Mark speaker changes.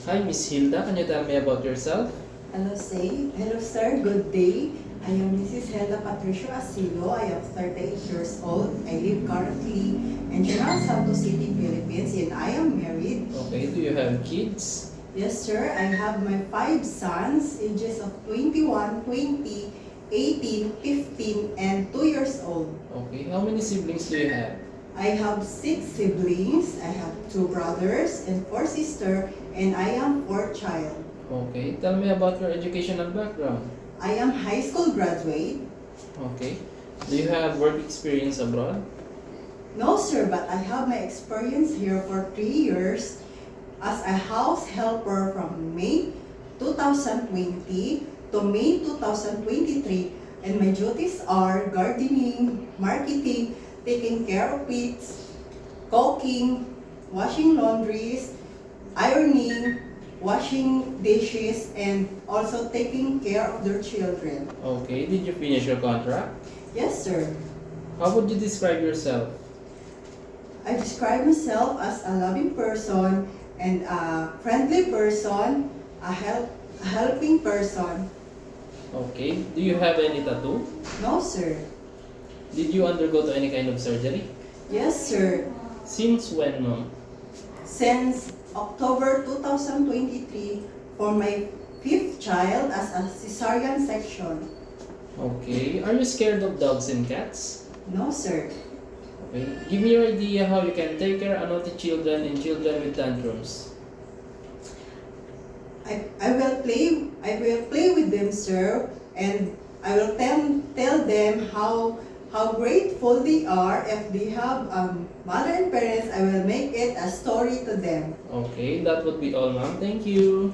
Speaker 1: Hi, Miss Hilda. Can you tell me about yourself?
Speaker 2: Hello, sir. Good day. I am Mrs. Hilda Patricio Asilo. I am 38 years old. I live currently in General Santos City, Philippines, and I am married.
Speaker 1: Okay, do you have kids?
Speaker 2: Yes, sir. I have my 5 sons, ages of 21, 20, 18, 15, and 2 years old.
Speaker 1: Okay, how many siblings do you have?
Speaker 2: I have 6 siblings. I have 2 brothers and 4 sisters, and I am fourth child.
Speaker 1: Okay, tell me about your educational background.
Speaker 2: I am high school graduate.
Speaker 1: Okay, do you have work experience abroad?
Speaker 2: No, sir, but I have my experience here for 3 years as a house helper from May 2020 to May 2023. And my duties are gardening, marketing, taking care of pets, cooking, washing laundries, ironing, washing dishes, and also taking care of their children.
Speaker 1: Okay, did you finish your contract?
Speaker 2: Yes, sir.
Speaker 1: How would you describe yourself?
Speaker 2: I describe myself as a loving person and a friendly person, a helping person.
Speaker 1: Okay, do you have any tattoo?
Speaker 2: No, sir.
Speaker 1: Did you undergo to any kind of surgery?
Speaker 2: Yes, sir.
Speaker 1: Since when, ma'am?
Speaker 2: Since October 2023 for my 5th child as a cesarean section.
Speaker 1: Okay, are you scared of dogs and cats?
Speaker 2: No, sir.
Speaker 1: Okay, give me your idea how you can take care of naughty children and children with tantrums.
Speaker 2: I will play with them, sir, and I will tell them how grateful they are if they have mother and parents. I will make it a story to them.
Speaker 1: Okay, that would be all, ma'am. Thank you.